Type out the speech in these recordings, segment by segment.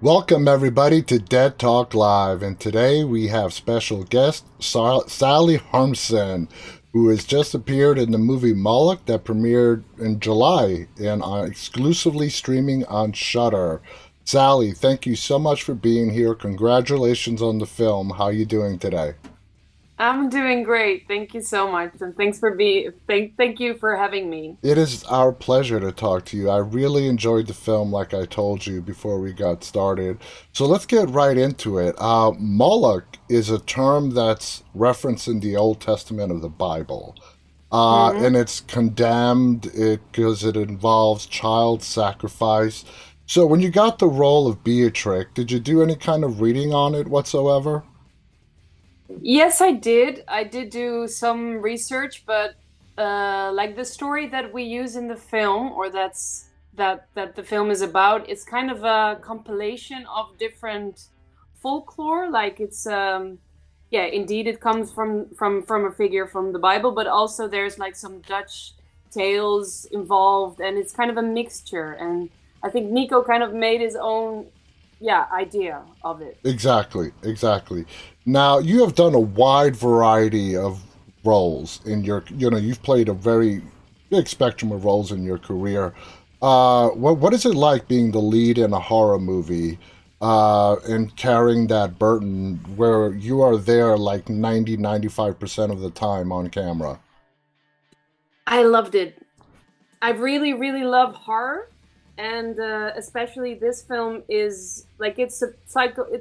Welcome, everybody, to Dead Talk Live. And today we have special guest Sallie Harmsen, who has just appeared in the movie Moloch that premiered in July and exclusively streaming on Shudder. Sallie, thank you so much for being here. Congratulations on the film. How are you doing today? I'm doing great. Thank you so much. And thank you for having me. It is our pleasure to talk to you. I really enjoyed the film, like I told you before we got started. So let's get right into it. Moloch is a term that's referenced in the Old Testament of the Bible. hmm And it's condemned because it involves child sacrifice. So when you got the role of Beatrix, did you do any kind of reading on it whatsoever? Yes, I did. I did do some research, but like the story that we use in the film, or that the film is about, it's kind of a compilation of different folklore. Like it's yeah, indeed it comes from a figure from the Bible, but also there's like some Dutch tales involved, and it's kind of a mixture. And I think Nico kind of made his own, yeah, idea of it. Exactly, exactly. Now, you have done a wide variety of roles in you've played a very big spectrum of roles in your career. What is it like being the lead in a horror movie and carrying that burden where you are there like 95% of the time on camera? I loved it. I really, really love horror, and especially this film is like it's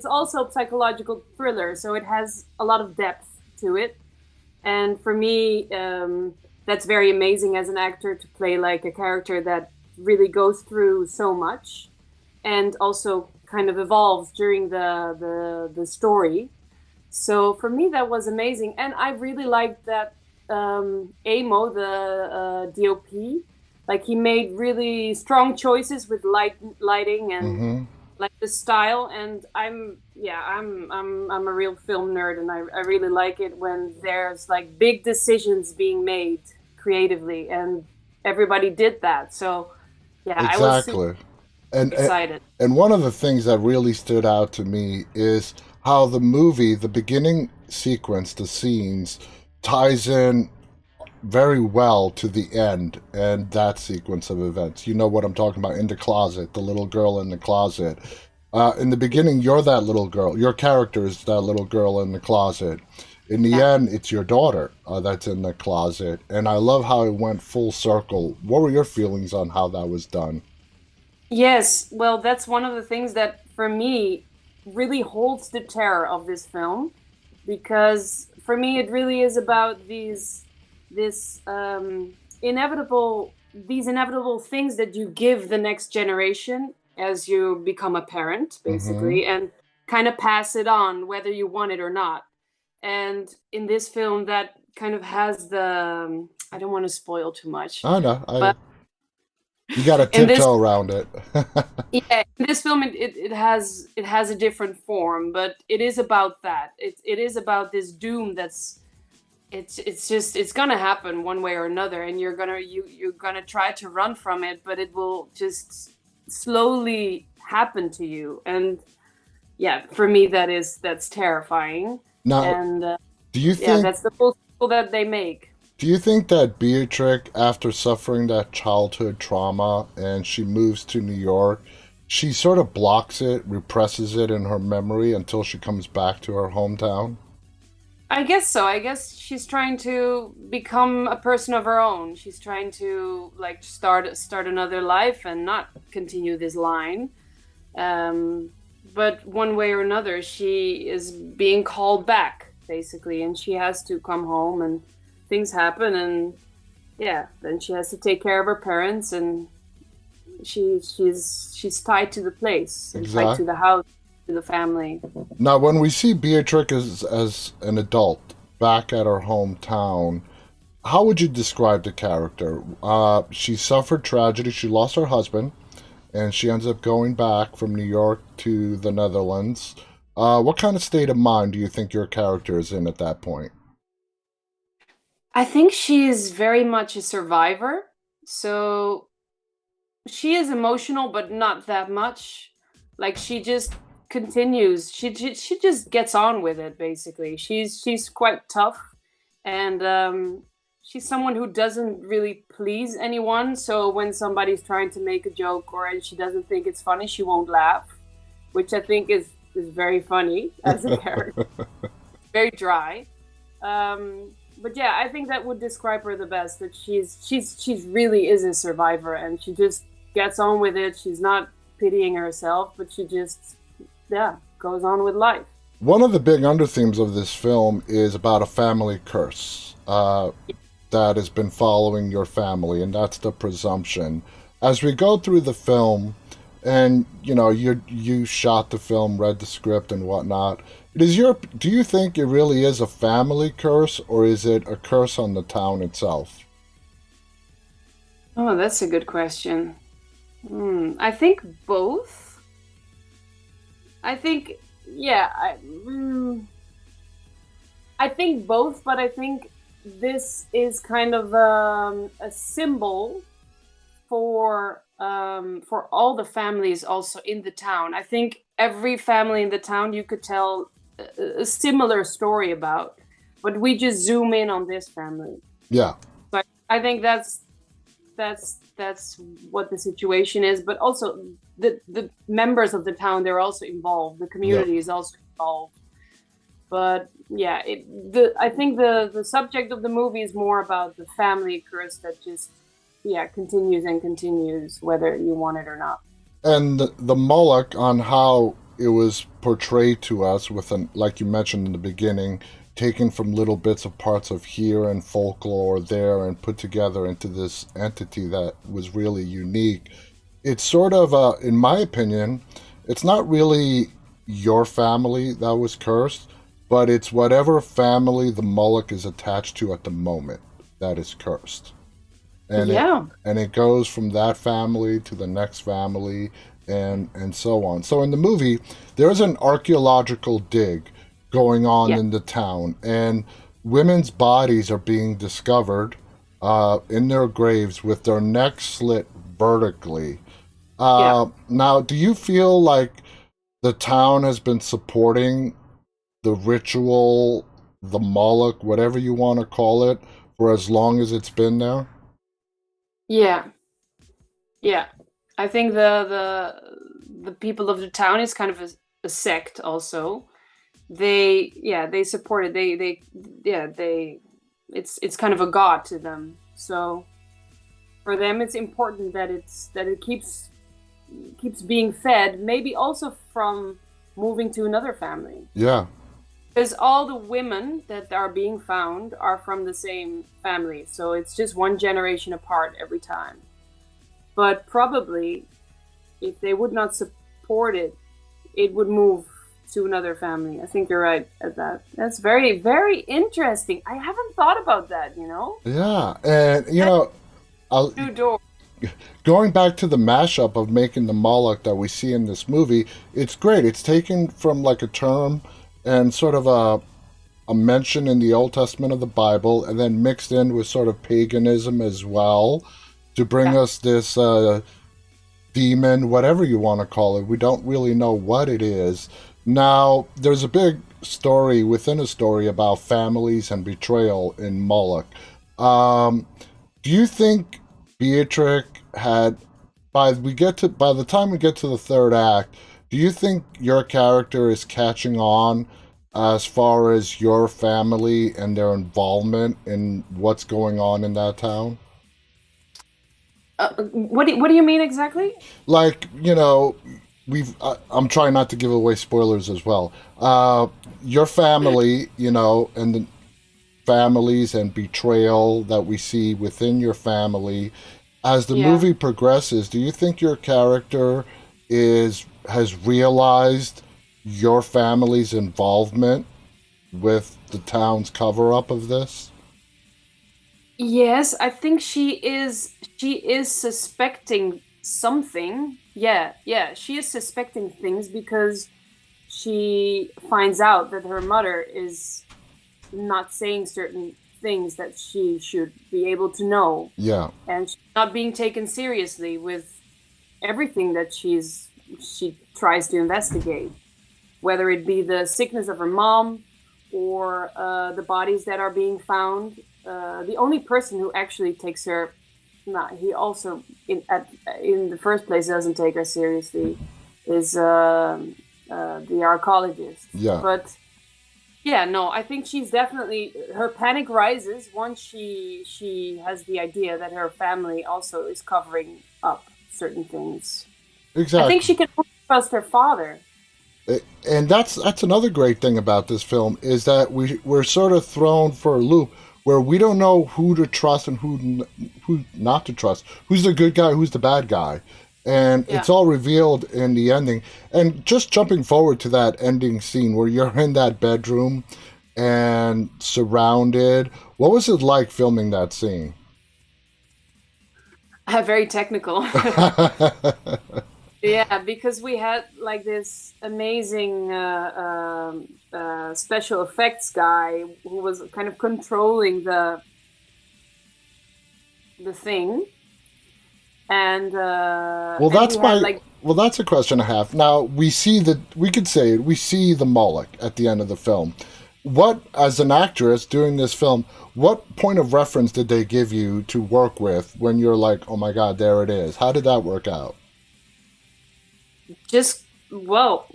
also a psychological thriller, so it has a lot of depth to it. And for me, that's very amazing as an actor to play like a character that really goes through so much, and also kind of evolves during the story. So for me, that was amazing, and I really liked that Amo, the DOP, like he made really strong choices with lighting and Hmm. like the style. And I'm a real film nerd, and I really like it when there's like big decisions being made creatively, and everybody did that. So yeah, I was super Exactly. And excited. and one of the things that really stood out to me is how the movie, the beginning sequence, the scenes, ties in very well to the end and that sequence of events. You know what I'm talking about, in the closet, the little girl in the closet. In the beginning, you're that little girl. Your character is that little girl in the closet. In the Yeah. end, it's your daughter that's in the closet. And I love how it went full circle. What were your feelings on how that was done? Yes, well, that's one of the things that for me really holds the terror of this film, because for me it really is about this inevitable things that you give the next generation as you become a parent, Mm-hmm. basically, and kind of pass it on whether you want it or not. And in this film, that kind of has the I don't want to spoil too much, I know. but You got to in this tiptoe around it. yeah, in this film it has a different form, but it is about that. It is about this doom that's it's just it's gonna happen one way or another, and you're gonna try to run from it, but it will just slowly happen to you. And yeah, for me that's terrifying. Now, And do you yeah, think that's the full circle that they make. do you think that Beatrix, after suffering that childhood trauma and she moves to New York, she sort of blocks it, represses it in her memory until she comes back to her hometown? I guess so. I guess she's trying to become a person of her own. She's trying to like start another life and not continue this line. Um, but one way or another, she is being called back basically, and she has to come home, and things happen, and yeah, then she has to take care of her parents, and she's tied to the place and tied to Exact. the house, to the family. Now, when we see Beatrix as an adult back at her hometown, how would you describe the character? She suffered tragedy. She lost her husband, and she ends up going back from New York to the Netherlands. What kind of state of mind do you think your character is in at that point? I think she is very much a survivor. So she is emotional, but not that much. Like she just continues. She just gets on with it. Basically, she's quite tough, and she's someone who doesn't really please anyone. So when somebody's trying to make a joke or and she doesn't think it's funny, she won't laugh, which I think is very funny as a character. Very dry. But yeah, I think that would describe her the best. That she's really is a survivor, and she just gets on with it. She's not pitying herself, but she just goes on with life. One of the big underthemes of this film is about a family curse that has been following your family, and that's the presumption. As we go through the film, and you shot the film, read the script, and whatnot. Do you think it really is a family curse, or is it a curse on the town itself? Oh, that's a good question. I think both. I think, yeah, I think both, but I think this is kind of a symbol for all the families also in the town. I think every family in the town you could tell a similar story about, but we just zoom in on this family. Yeah. So I think that's what the situation is. But also the members of the town, they're also involved. The community is also involved. But yeah, I think the subject of the movie is more about the family curse that just continues and continues, whether you want it or not. And the Moloch, on how it was portrayed to us, with like you mentioned in the beginning, taken from little bits of parts of here and folklore there and put together into this entity that was really unique. It's sort of, in my opinion, it's not really your family that was cursed, but it's whatever family the Moloch is attached to at the moment that is cursed. And it goes from that family to the next family and so on. So in the movie, there's an archaeological dig going on in the town, and women's bodies are being discovered in their graves with their necks slit vertically. Now, do you feel like the town has been supporting the ritual, the Moloch, whatever you want to call it, for as long as it's been there? Yeah, yeah. I think the people of the town is kind of a sect also. They support it. They it's kind of a god to them. So for them it's important that it keeps being fed, maybe also from moving to another family. Yeah. Because all the women that are being found are from the same family. So it's just one generation apart every time. But probably, if they would not support it, it would move to another family. I think you're right at that. That's very, very interesting. I haven't thought about that, Yeah, and, New door. going back to the mashup of making the Moloch that we see in this movie, it's great. It's taken from like a term and sort of a mention in the Old Testament of the Bible, and then mixed in with sort of paganism as well, to bring us this demon, whatever you want to call it. We don't really know what it is. Now, there's a big story within a story about families and betrayal in Moloch. Do you think Beatrix had, by the time we get to the third act, do you think your character is catching on as far as your family and their involvement in what's going on in that town? What do you mean exactly? Like, I'm trying not to give away spoilers as well. Your family, and the families and betrayal that we see within your family, as the movie progresses, do you think your character has realized your family's involvement with the town's cover-up of this? Yes, I think she is suspecting something. Yeah, she is suspecting things because she finds out that her mother is not saying certain things that she should be able to know. Yeah. And she's not being taken seriously with everything that she tries to investigate, whether it be the sickness of her mom or the bodies that are being found. The only person who actually takes her, he also in the first place doesn't take her seriously, is the archaeologist. Yeah. But yeah, no, I think she's definitely, her panic rises once she has the idea that her family also is covering up certain things. Exactly. I think she can trust her father. And that's another great thing about this film, is that we're sort of thrown for a loop where we don't know who to trust and who not to trust. Who's the good guy, who's the bad guy. And it's all revealed in the ending. And just jumping forward to that ending scene where you're in that bedroom and surrounded, what was it like filming that scene? Very technical. Yeah, because we had like this amazing special effects guy who was kind of controlling the thing. And that's a question I have. Now we see the Moloch at the end of the film. What, as an actress doing this film, what point of reference did they give you to work with when you're like, oh my God, there it is? How did that work out? Just, well,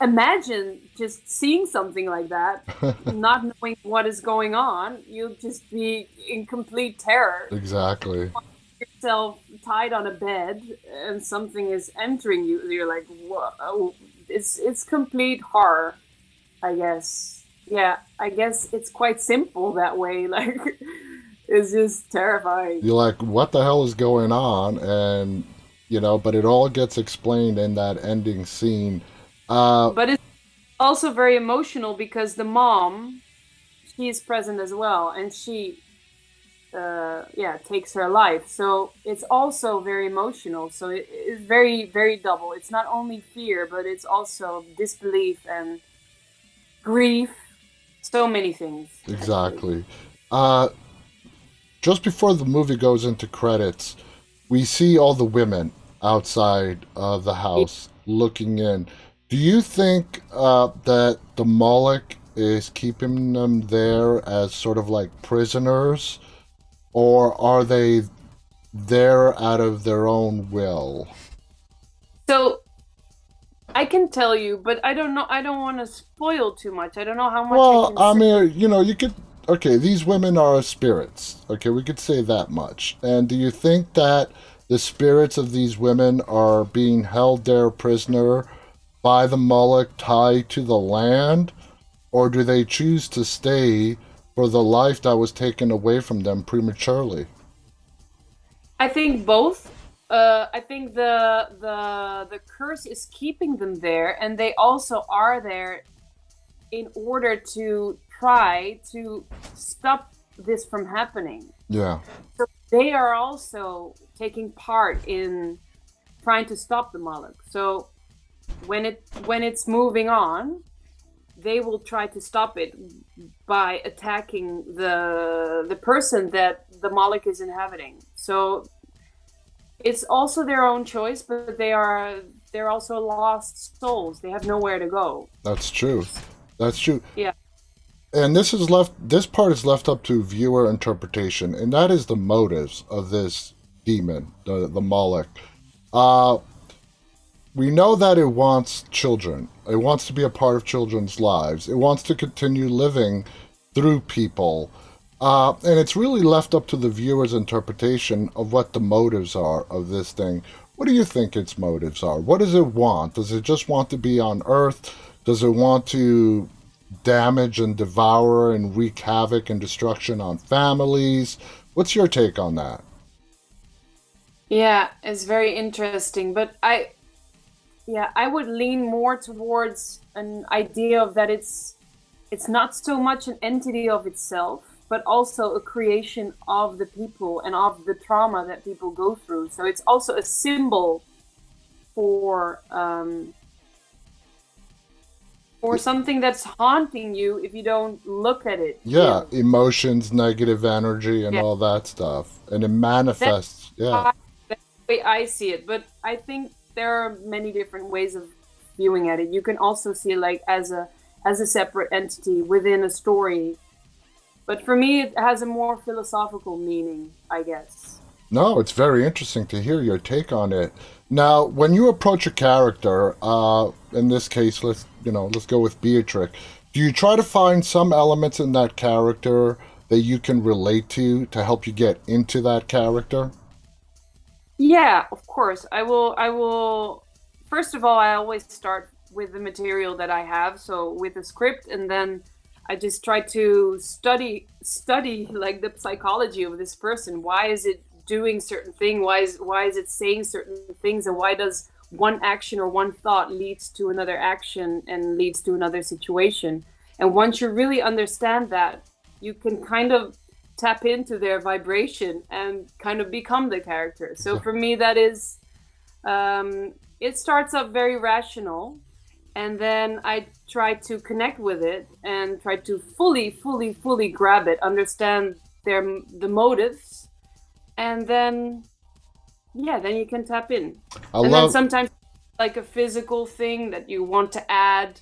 imagine just seeing something like that, not knowing what is going on. You'll just be in complete terror. Exactly. Yourself tied on a bed and something is entering you. You're like, whoa! It's complete horror, I guess. Yeah, I guess it's quite simple that way. Like, it's just terrifying. You're like, what the hell is going on? And but it all gets explained in that ending scene. But it's also very emotional because the mom, she is present as well, and she takes her life. So it's also very emotional. So it's very, very double. It's not only fear, but it's also disbelief and grief. So many things. Exactly. Just before the movie goes into credits, we see all the women outside of the house looking in. Do you think that the Moloch is keeping them there as sort of like prisoners? Or are they there out of their own will? So I can tell you, but I don't know. I don't want to spoil too much. I don't know how much. Well, I mean, you could. Okay, these women are spirits. Okay, we could say that much. And do you think that the spirits of these women are being held there prisoner by the Moloch, tied to the land? Or do they choose to stay for the life that was taken away from them prematurely? I think both. I think the curse is keeping them there, and they also are there in order to try to stop this from happening. Yeah. So they are also taking part in trying to stop the Moloch. So when it's moving on, they will try to stop it by attacking the person that the Moloch is inhabiting. So it's also their own choice, but they're also lost souls. They have nowhere to go. That's true. That's true. Yeah. And this part is left up to viewer interpretation, and that is the motives of this demon, the Moloch. We know that it wants children. It wants to be a part of children's lives. It wants to continue living through people. And it's really left up to the viewer's interpretation of what the motives are of this thing. What do you think its motives are? What does it want? Does it just want to be on Earth? Does it want to damage and devour and wreak havoc and destruction on families? What's your take on that? Yeah, it's very interesting. But I would lean more towards an idea of that it's not so much an entity of itself, but also a creation of the people and of the trauma that people go through. So it's also a symbol for something that's haunting you if you don't look at it. Yeah, emotions, negative energy, and all that stuff. And it manifests. That's the way I see it. But I think there are many different ways of viewing at it. You can also see it like as a separate entity within a story. But for me, it has a more philosophical meaning, I guess. No, it's very interesting to hear your take on it. Now, when you approach a character, in this case, let's go with Beatrix. Do you try to find some elements in that character that you can relate to help you get into that character? Yeah, of course. I will. First of all, I always start with the material that I have, so with a script, and then I just try to study like the psychology of this person. Why is it doing certain thing? Why is it saying certain things? And why does one action or one thought leads to another action and leads to another situation? And once you really understand that, you can kind of tap into their vibration and kind of become the character. So for me, that is, it starts up very rational, and then I try to connect with it and try to fully grab it, understand the motives, and then then you can tap in. Then sometimes like a physical thing that you want to add,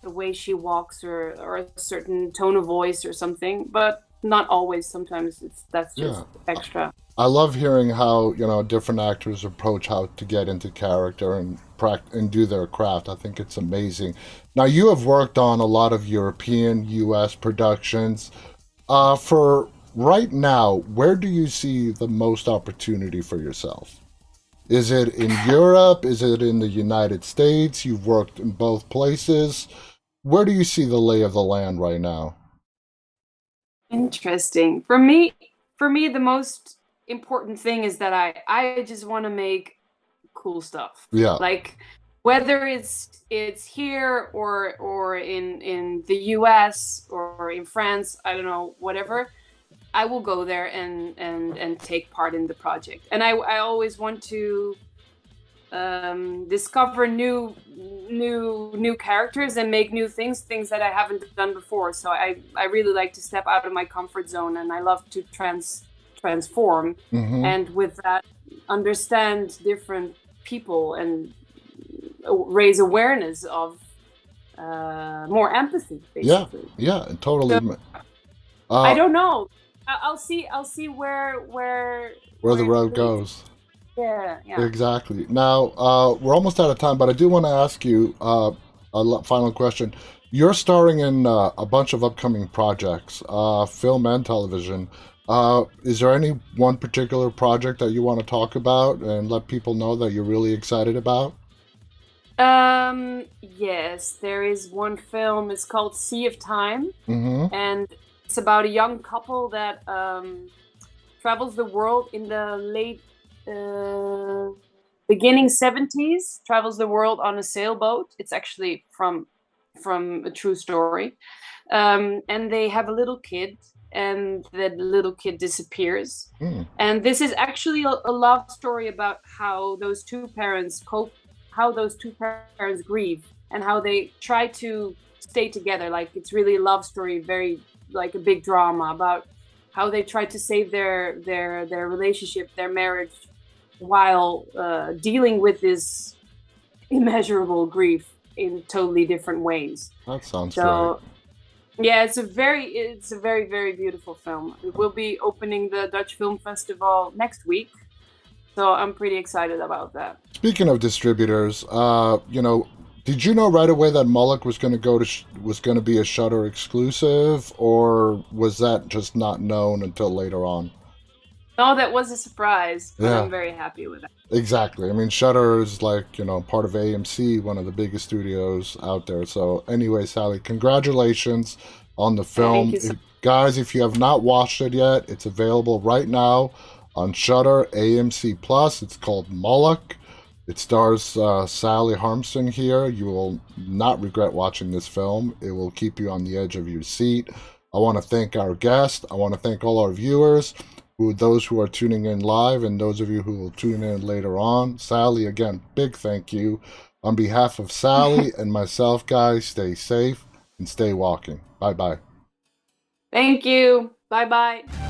the way she walks or a certain tone of voice or something, but not always. Sometimes that's just extra. I love hearing how different actors approach how to get into character and do their craft. I think it's amazing. Now you have worked on a lot of European, U.S. productions. For right now, where do you see the most opportunity for yourself? Is it in Europe? Is it in the United States? You've worked in both places. Where do you see the lay of the land right now? Interesting. For me, the most important thing is that I just want to make cool stuff. Yeah. Like whether it's here or in the US or in France, I don't know, whatever. I will go there and take part in the project. And I always want to discover new characters and make new things that I haven't done before. So I really like to step out of my comfort zone, and I love to transform, and with that understand different people and raise awareness of more empathy, basically. Yeah, totally. So, I don't know. I'll see where the road goes. Yeah. Exactly. Now, we're almost out of time, but I do want to ask you a final question. You're starring in a bunch of upcoming projects, film and television. Is there any one particular project that you want to talk about and let people know that you're really excited about? Yes, there is one film. It's called Sea of Time, Mm-hmm. and it's about a young couple that travels the world in the late beginning 70s, travels the world on a sailboat. It's actually from a true story. And they have a little kid, and that little kid disappears. And this is actually a love story about how those two parents cope, how those two parents grieve, and how they try to stay together. Like, it's really a love story, very like a big drama about how they try to save their relationship, their marriage, while dealing with this immeasurable grief in totally different ways. That sounds great. Yeah, it's a very, very beautiful film. It will be opening the Dutch Film Festival next week, so I'm pretty excited about that. Speaking of distributors, did you know right away that Moloch was going to be a Shudder exclusive, or was that just not known until later on? No, that was a surprise, but Yeah. I'm very happy with that. Exactly. I mean, Shudder is part of AMC, one of the biggest studios out there. So anyway, Sallie, congratulations on the film. Thank you so Guys, if you have not watched it yet, it's available right now on Shudder, AMC Plus. It's called Moloch. It stars Sallie Harmsen here. You will not regret watching this film. It will keep you on the edge of your seat. I want to thank our guest. I want to thank all our viewers, those who are tuning in live, and those of you who will tune in later on. Sallie, again, big thank you. On behalf of Sallie and myself, guys, stay safe and stay walking. Bye-bye. Thank you. Bye-bye.